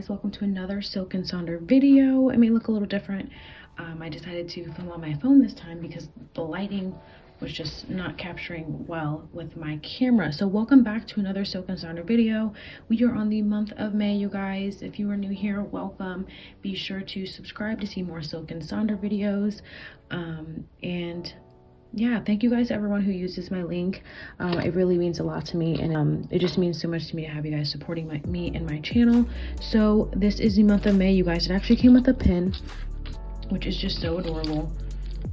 guys, welcome to another Silk and Sonder video. It may look a little different. I decided to film on my phone this time because the lighting was just not capturing well with my camera. So welcome back to another Silk and Sonder video. We are on the month of May, you guys. If you are new here, welcome. Be sure to subscribe to see more Silk and Sonder videos. And yeah, thank you guys to everyone who uses my link. It really means a lot to me, and it just means so much to me to have you guys supporting me and my channel. So this is the month of May, you guys. It actually came with a pin, which is just so adorable.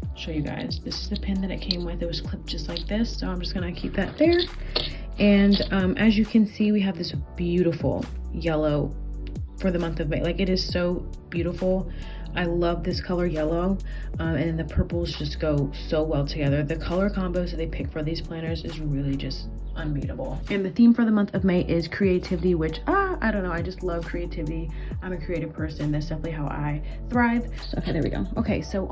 I'll show you guys. This is the pin that it came with. It was clipped just like this, so I'm just gonna keep that there. And as you can see, we have this beautiful yellow for the month of May. Like, it is so beautiful. I love this color yellow, and then the purples just go so well together. The color combos that they pick for these planners is really just unbeatable. And the theme for the month of May is creativity, which I don't know, I just love creativity. I'm a creative person. That's definitely how I thrive. Okay, there we go. Okay, so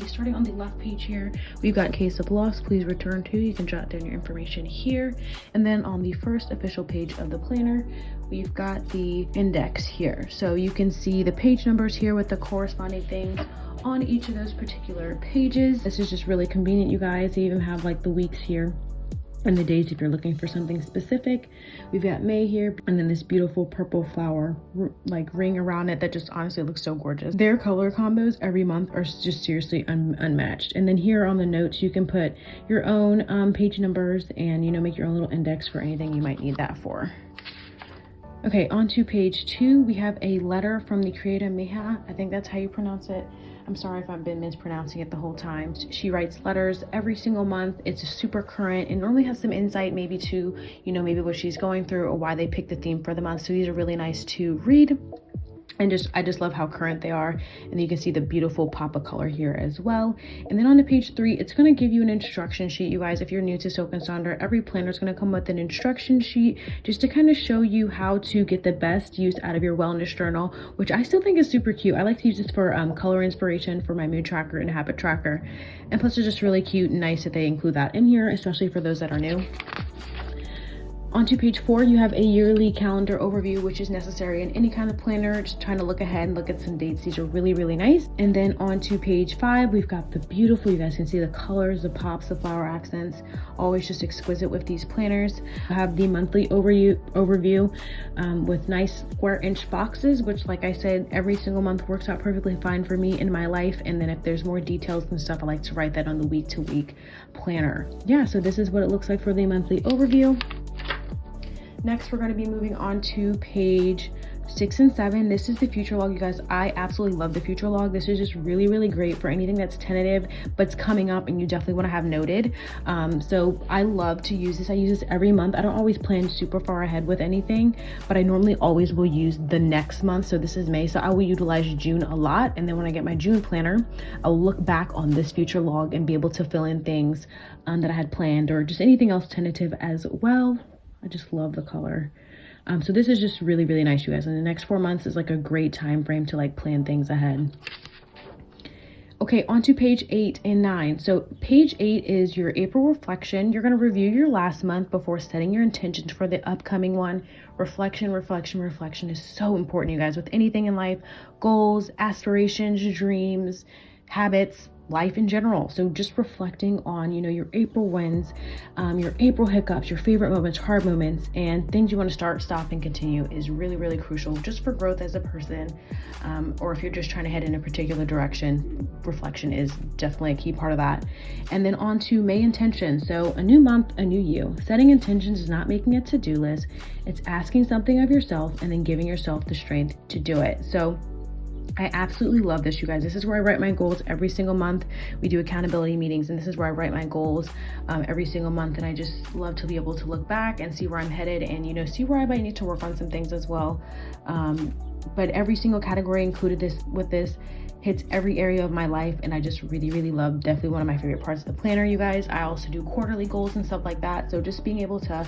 starting on the left page here, we've got case of loss, please return to. You can jot down your information here. And then on the first official page of the planner, we've got the index here. So you can see the page numbers here with the corresponding things on each of those particular pages. This is just really convenient, you guys. They even have like the weeks here and the days if you're looking for something specific. We've got May here, and then this beautiful purple flower like ring around it that just honestly looks so gorgeous. Their color combos every month are just seriously unmatched. And then here on the notes, you can put your own page numbers and, you know, make your own little index for anything you might need that for. Okay, on to page 2, we have a letter from the creator Meha. I think that's how you pronounce it. I'm sorry if I've been mispronouncing it the whole time. She writes letters every single month. It's super current and normally has some insight maybe to, you know, maybe what she's going through or why they picked the theme for the month. So these are really nice to read. And I just love how current they are. And you can see the beautiful pop of color here as well. And then on to page 3, it's going to give you an instruction sheet, you guys. If you're new to Silk and Sonder, every planner is going to come with an instruction sheet just to kind of show you how to get the best use out of your wellness journal, which I still think is super cute. I like to use this for color inspiration for my mood tracker and habit tracker. And plus it's just really cute and nice that they include that in here, especially for those that are new. On to page 4, you have a yearly calendar overview, which is necessary in any kind of planner. Just trying to look ahead and look at some dates. These are really, really nice. And then on to page 5, we've got the beautiful, you guys can see the colors, the pops, the flower accents, always just exquisite with these planners. I have the monthly overview with nice square inch boxes, which, like I said, every single month works out perfectly fine for me in my life. And then if there's more details and stuff, I like to write that on the week to week planner. Yeah, so this is what it looks like for the monthly overview. Next, we're going to be moving on to page 6 and 7. This is the future log, you guys. I absolutely love the future log. This is just really, really great for anything that's tentative, but it's coming up and you definitely want to have noted. So I love to use this. I use this every month. I don't always plan super far ahead with anything, but I normally always will use the next month. So this is May, so I will utilize June a lot. And then when I get my June planner, I'll look back on this future log and be able to fill in things that I had planned or just anything else tentative as well. I just love the color. So this is just really, really nice, you guys. And the next 4 months is like a great time frame to like plan things ahead. Okay, on to page 8 and 9. So page 8 is your April reflection. You're going to review your last month before setting your intentions for the upcoming one. Reflection is so important, you guys, with anything in life. Goals, aspirations, dreams, habits, life in general. So just reflecting on, you know, your April wins, your April hiccups, your favorite moments, hard moments, and things you want to start, stop, and continue is really, really crucial just for growth as a person. Or if you're just trying to head in a particular direction, reflection is definitely a key part of that. And then on to May intentions. So a new month, a new you. Setting intentions is not making a to-do list. It's asking something of yourself and then giving yourself the strength to do it. So I absolutely love this, you guys. This is where I write my goals every single month. We do accountability meetings, and this is where I write my goals every single month. And I just love to be able to look back and see where I'm headed and, you know, see where I might need to work on some things as well. But every single category included with this hits every area of my life, and I just really, really love, definitely one of my favorite parts of the planner, you guys. I also do quarterly goals and stuff like that. So just being able to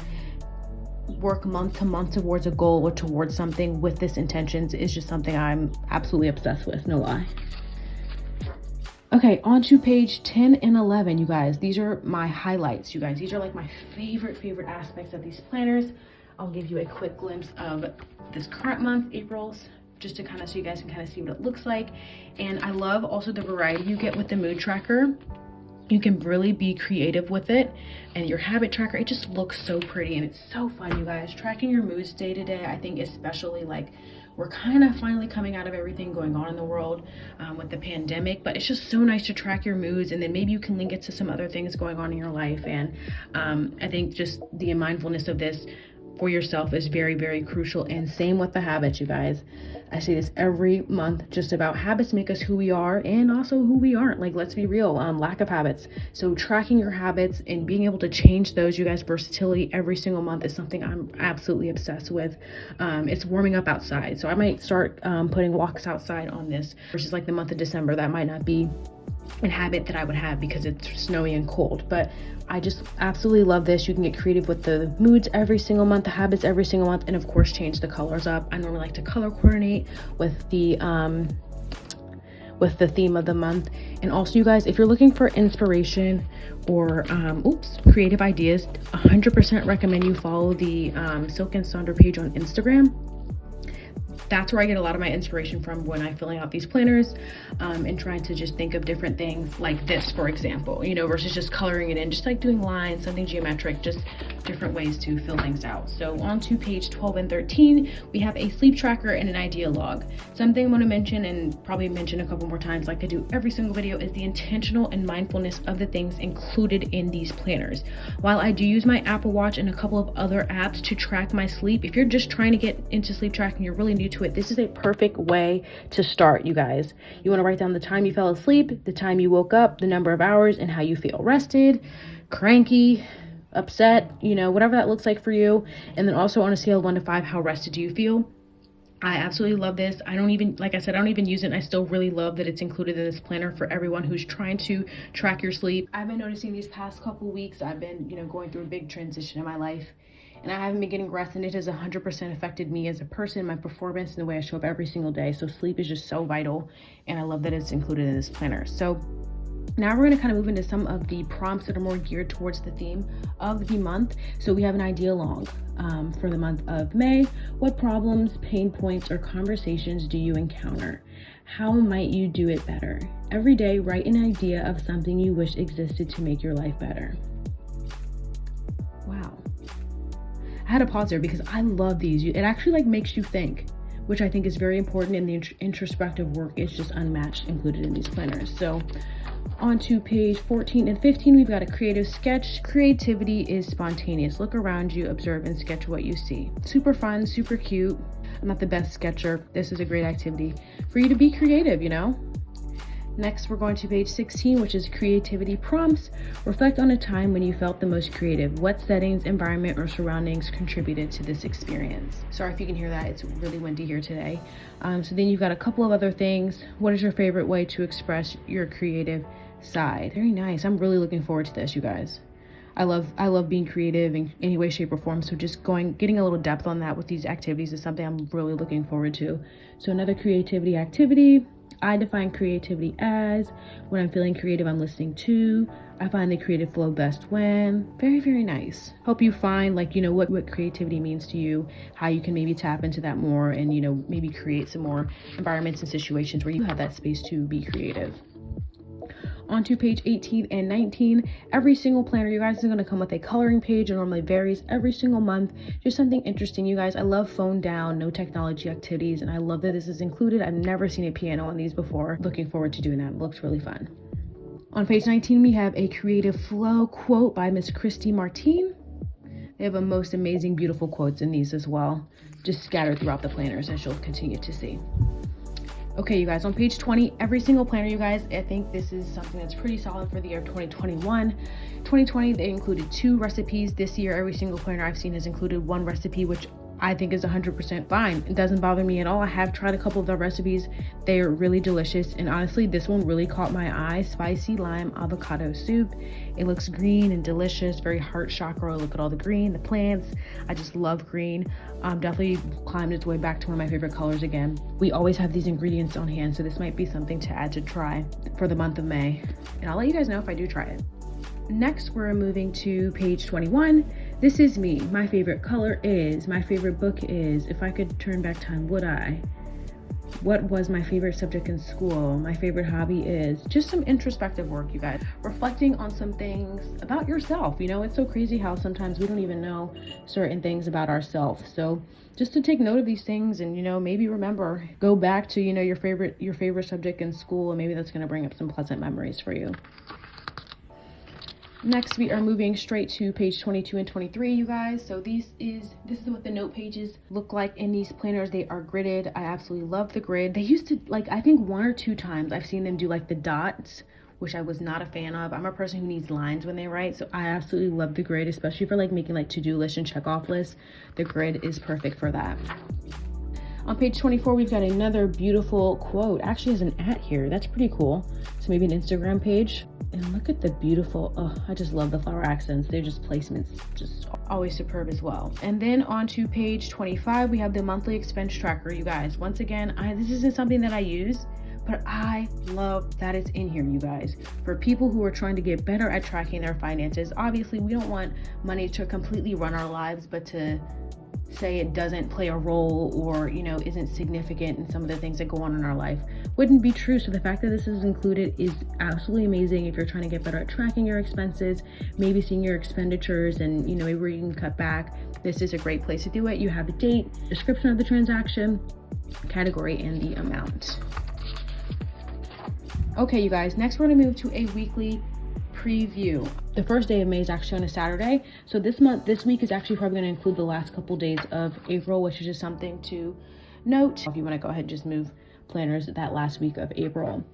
work month to month towards a goal or towards something with this intentions is just something I'm absolutely obsessed with, no lie. Okay, on to page 10 and 11, you guys. These are my highlights, you guys. These are like my favorite aspects of these planners. I'll give you a quick glimpse of this current month, April's just to kind of, so you guys can kind of see what it looks like. And I love also the variety you get with the mood tracker. You can really be creative with it, and your habit tracker, it just looks so pretty and it's so fun, you guys. Tracking your moods day to day, I think especially like we're kind of finally coming out of everything going on in the world with the pandemic, but it's just so nice to track your moods, and then maybe you can link it to some other things going on in your life. And I think just the mindfulness of this for yourself is very, very crucial. And same with the habits, you guys. I say this every month, just about habits make us who we are and also who we aren't. Like, let's be real, lack of habits. So tracking your habits and being able to change those, you guys, versatility every single month is something I'm absolutely obsessed with. It's warming up outside, so I might start putting walks outside on this versus like the month of December. That might not be a habit that I would have because it's snowy and cold, but I just absolutely love this. You can get creative with the moods every single month, the habits every single month, and of course change the colors up. I normally like to color coordinate with the theme of the month. And also, you guys, if you're looking for inspiration or creative ideas, 100% recommend you follow the Silk and Sonder page on Instagram. That's where I get a lot of my inspiration from when I'm filling out these planners and trying to just think of different things like this, for example, you know, versus just coloring it in, just like doing lines, something geometric, just different ways to fill things out. So on to page 12 and 13, we have a sleep tracker and an idea log. Something I want to mention, and probably mention a couple more times like I do every single video, is the intentional and mindfulness of the things included in these planners. While I do use my Apple Watch and a couple of other apps to track my sleep, if you're just trying to get into sleep tracking, you're really new to it, this is a perfect way to start, you guys. You want to write down the time you fell asleep, the time you woke up, the number of hours, and how you feel: rested, cranky, upset, you know, whatever that looks like for you. And then also on a scale of 1 to 5, how rested do you feel? I absolutely love this. I don't even, like I said, I don't even use it, and I still really love that it's included in this planner for everyone who's trying to track your sleep. I've been noticing these past couple weeks, I've been, you know, going through a big transition in my life, and I haven't been getting rest, and it has 100% affected me as a person, my performance, and the way I show up every single day. So sleep is just so vital, and I love that it's included in this planner. So now we're going to kind of move into some of the prompts that are more geared towards the theme of the month. So we have an idea log for the month of May. What problems, pain points, or conversations do you encounter? How might you do it better? Every day, write an idea of something you wish existed to make your life better. Wow. I had to pause there because I love these. It actually like makes you think, which I think is very important, and the introspective work is just unmatched included in these planners. So on to page 14 and 15, we've got a creative sketch. Creativity is spontaneous. Look around you, observe, and sketch what you see. Super fun, super cute. I'm not the best sketcher. This is a great activity for you to be creative, you know? Next, we're going to page 16, which is creativity prompts. Reflect on a time when you felt the most creative. What settings, environment, or surroundings contributed to this experience? Sorry if you can hear that. It's really windy here today. So then you've got a couple of other things. What is your favorite way to express your creative side? Very nice. I'm really looking forward to this, you guys. I love being creative in any way, shape, or form. So just getting a little depth on that with these activities is something I'm really looking forward to. So another creativity activity. I define creativity as: when I'm feeling creative, I'm listening to. I find the creative flow best when. Very, very nice. Hope you find, like, you know, what creativity means to you, how you can maybe tap into that more, and, you know, maybe create some more environments and situations where you have that space to be creative. On to page 18 and 19. Every single planner, you guys, is going to come with a coloring page. It normally varies every single month. Just something interesting, you guys. I love phone down, no technology activities, and I love that this is included. I've never seen a piano on these before. Looking forward to doing that. It looks really fun. On page 19, we have a creative flow quote by Miss Christy Martine. They have a most amazing, beautiful quotes in these as well, just scattered throughout the planners, as you'll continue to see. Okay, you guys, on page 20, every single planner, you guys, I think this is something that's pretty solid for the year of 2021. 2020, they included 2 recipes. This year, every single planner I've seen has included 1 recipe, which I think is 100% fine. It doesn't bother me at all. I have tried a couple of the recipes. They are really delicious. And honestly, this one really caught my eye. Spicy lime avocado soup. It looks green and delicious, very heart chakra. Look at all the green, the plants. I just love green. Definitely climbed its way back to one of my favorite colors again. We always have these ingredients on hand, so this might be something to add to try for the month of May. And I'll let you guys know if I do try it. Next, we're moving to page 21. This is me. My favorite color is, my favorite book is, if I could turn back time, would I? What was my favorite subject in school? My favorite hobby is just some introspective work, you guys. Reflecting on some things about yourself. You know, it's so crazy how sometimes we don't even know certain things about ourselves. So just to take note of these things and, you know, maybe remember, go back to, you know, your favorite subject in school, and maybe that's going to bring up some pleasant memories for you. Next, we are moving straight to page 22 and 23, you guys. So this is what the note pages look like in these planners. They are gridded. I absolutely love the grid. They used to, like, I think 1 or 2 times I've seen them do like the dots, which I was not a fan of. I'm a person who needs lines when they write, so I absolutely love the grid, especially for like making like to-do lists and check off lists. The grid is perfect for that. On page 24, we've got another beautiful quote. Actually has an @ here. That's pretty cool. So maybe an Instagram page. And look at the beautiful, oh, I just love the flower accents. They're just placements, just always superb as well. And then on to page 25, we have the monthly expense tracker, you guys. Once again, this isn't something that I use, but I love that it's in here, you guys. For people who are trying to get better at tracking their finances, obviously we don't want money to completely run our lives, but to say it doesn't play a role or, you know, isn't significant in some of the things that go on in our life wouldn't be true. So the fact that this is included is absolutely amazing if you're trying to get better at tracking your expenses, maybe seeing your expenditures and, you know, maybe where you can cut back. This is a great place to do it. You have a date, description of the transaction, category, and the amount. Okay, you guys, next we're gonna move to a weekly preview. The first day of May is actually on a Saturday. So this week is actually probably gonna include the last couple days of April, which is just something to note if you wanna go ahead and just move planners that last week of April.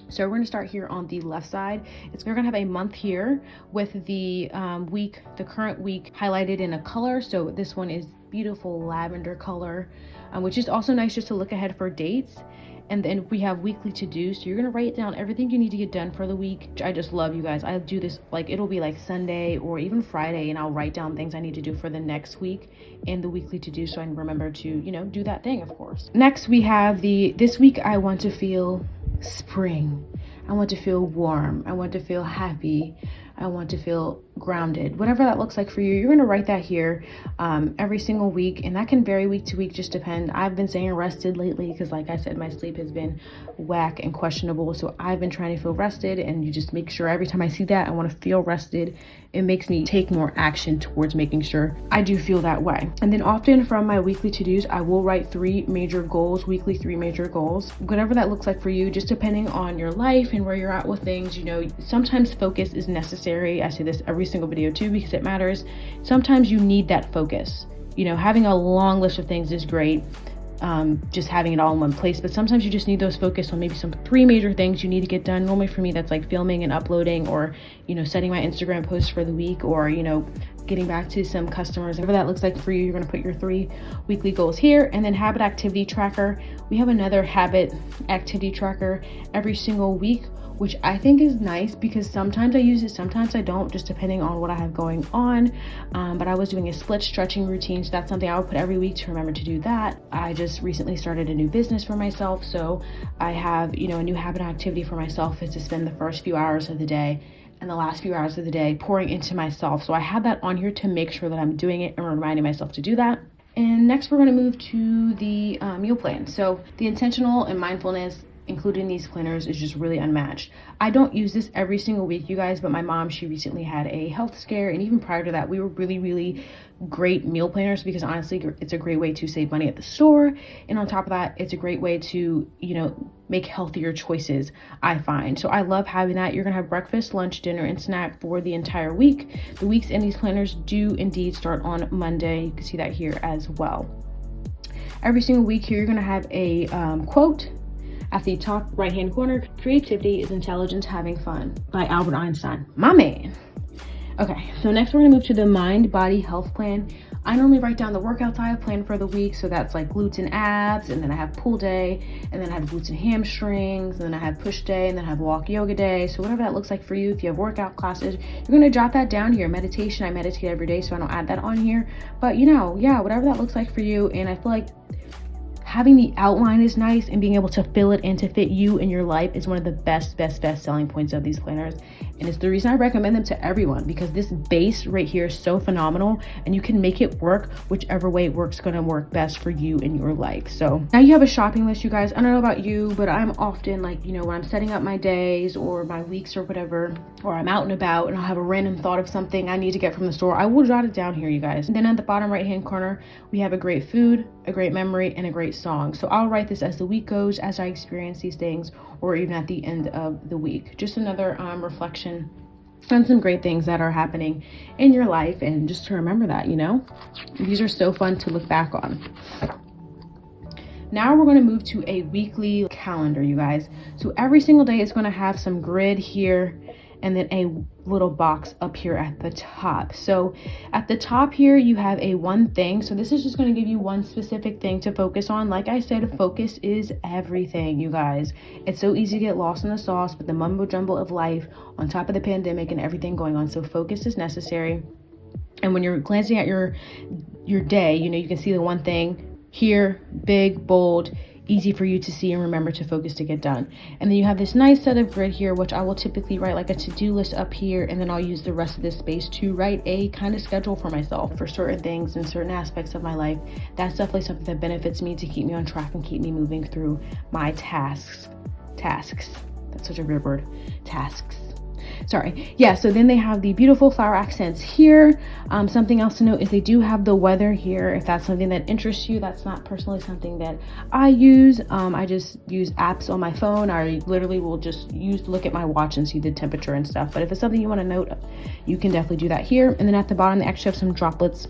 So we're gonna start here on the left side. We're gonna have a month here with the current week highlighted in a color. So this one is beautiful lavender color, which is also nice just to look ahead for dates. And then we have weekly to-do. So you're gonna write down everything you need to get done for the week, which I just love, you guys. I do this, like, it'll be like Sunday or even Friday, and I'll write down things I need to do for the next week in the weekly to-do, so I can remember to, you know, do that thing, of course. Next, we have this week I want to feel spring. I want to feel warm. I want to feel happy. I want to feel grounded. Whatever that looks like for you, you're gonna write that here every single week, and that can vary week to week, just depend. I've been saying rested lately because, like I said, my sleep has been whack and questionable, so I've been trying to feel rested, and you just make sure every time I see that I want to feel rested. It makes me take more action towards making sure I do feel that way. And then often from my weekly to-dos, I will write 3 major goals, weekly 3 major goals, whatever that looks like for you, just depending on your life and where you're at with things. You know, sometimes focus is necessary. I say this every single video too because it matters. Sometimes you need that focus. You know, having a long list of things is great, just having it all in one place, but sometimes you just need those focus on maybe some 3 major things you need to get done. Normally for me, that's like filming and uploading, or, you know, setting my Instagram posts for the week, or, you know, getting back to some customers. Whatever that looks like for you, you're going to put your 3 weekly goals here. And then habit activity tracker. We have another habit activity tracker every single week, which I think is nice because sometimes I use it, sometimes I don't, just depending on what I have going on. But I was doing a split stretching routine, so that's something I would put every week to remember to do that. I just recently started a new business for myself, so I have, you know, a new habit activity for myself is to spend the first few hours of the day and the last few hours of the day pouring into myself. So I have that on here to make sure that I'm doing it and reminding myself to do that. And next we're going to move to the meal plan. So the intentional and mindfulness included in these planners is just really unmatched. I don't use this every single week, you guys, but my mom, she recently had a health scare, and even prior to that, we were really great meal planners because honestly, it's a great way to save money at the store, and on top of that, it's a great way to, you know, make healthier choices, I find. So I love having that. You're gonna have breakfast, lunch, dinner, and snack for the entire week. The weeks in these planners do indeed start on Monday. You can see that here as well. Every single week here, you're gonna have a quote. At the top right hand corner, creativity is intelligence having fun, by Albert Einstein, my man. Okay, so next we're gonna move to the mind body health plan. I normally write down the workouts I have planned for the week. So that's like glutes and abs, and then I have pull day, and then I have glutes and hamstrings, and then I have push day, and then I have walk yoga day. So whatever that looks like for you, if you have workout classes, you're gonna jot that down here. Meditation, I meditate every day, so I don't add that on here. But you know, yeah, whatever that looks like for you. And I feel like having the outline is nice, and being able to fill it in to fit you and your life is one of the best selling points of these planners. And it's the reason I recommend them to everyone, because this base right here is so phenomenal and you can make it work whichever way works going to work best for you in your life. So now you have a shopping list, you guys. I don't know about you, but I'm often like, you know, when I'm setting up my days or my weeks or whatever, or I'm out and about and I'll have a random thought of something I need to get from the store, I will jot it down here, you guys. And then at the bottom right hand corner, we have a great food, a great memory, and a great song. So I'll write this as the week goes, as I experience these things, or even at the end of the week. Just another reflection on some great things that are happening in your life, and just to remember that, you know, these are so fun to look back on. Now we're going to move to a weekly calendar, you guys. So every single day is going to have some grid here and then a little box up here at the top. So at the top here, you have a one thing. So this is just going to give you one specific thing to focus on. Like I said, focus is everything, you guys. It's so easy to get lost in the sauce with the mumbo jumbo of life on top of the pandemic and everything going on. So focus is necessary. And when you're glancing at your day, you know, you can see the one thing here, big, bold, easy for you to see and remember to focus to get done. And then you have this nice set of grid here, which I will typically write like a to-do list up here, and then I'll use the rest of this space to write a kind of schedule for myself for certain things and certain aspects of my life. That's definitely something that benefits me to keep me on track and keep me moving through my tasks. That's such a weird word. Tasks. Sorry. Yeah, so then they have the beautiful flower accents here. Something else to note is they do have the weather here. If that's something that interests you, that's not personally something that I use. I just use apps on my phone. I literally will just look at my watch and see the temperature and stuff. But if it's something you want to note, you can definitely do that here. And then at the bottom, they actually have some droplets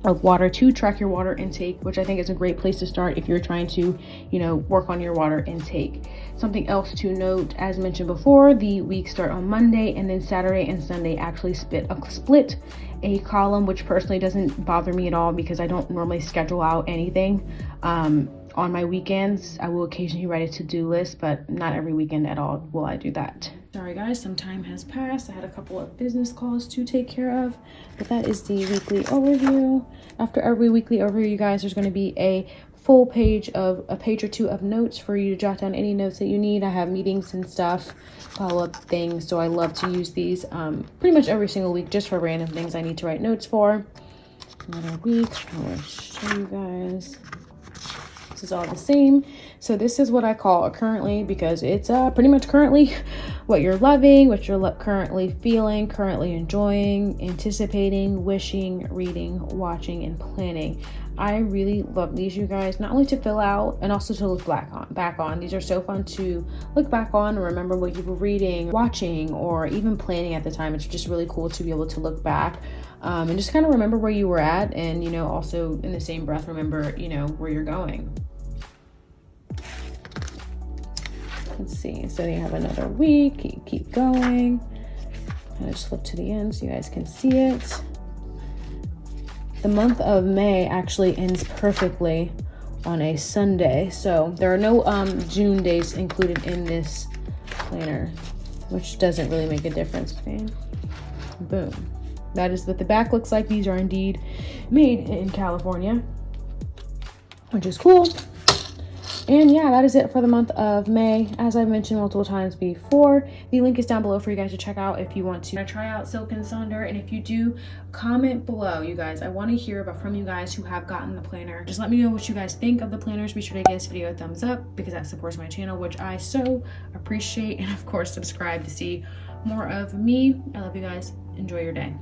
of water to track your water intake, which I think is a great place to start if you're trying to, you know, work on your water intake. Something else to note, as mentioned before, the weeks start on Monday, and then Saturday and Sunday actually split a column, which personally doesn't bother me at all because I don't normally schedule out anything on my weekends. I will occasionally write a to-do list, but not every weekend at all will I do that. Sorry guys, some time has passed. I had a couple of business calls to take care of, but that is the weekly overview. After every weekly overview, you guys, there's going to be a full page of a page or two of notes for you to jot down any notes that you need. I have meetings and stuff, follow-up things, so I love to use these pretty much every single week just for random things I need to write notes for. Another week, I want to show you guys. This is all the same. So this is what I call a currently, because it's pretty much currently what you're loving, what you're currently feeling, currently enjoying, anticipating, wishing, reading, watching, and planning. I really love these, you guys, not only to fill out and also to look back on. These are so fun to look back on and remember what you were reading, watching, or even planning at the time. It's just really cool to be able to look back and just kind of remember where you were at, and, you know, also in the same breath, remember, you know, where you're going. Let's see, so you have another week, you keep going. I just flip to the end so you guys can see it. The month of May actually ends perfectly on a Sunday, so there are no June days included in this planner, which doesn't really make a difference. Okay, boom. That is what the back looks like. These are indeed made in California, which is cool. And yeah, that is it for the month of May. As I've mentioned multiple times before, the link is down below for you guys to check out if you want to try out Silk and Sonder. And if you do, comment below, you guys. I want to hear from you guys who have gotten the planner. Just let me know what you guys think of the planners. Be sure to give this video a thumbs up because that supports my channel, which I so appreciate. And of course, subscribe to see more of me. I love you guys. Enjoy your day.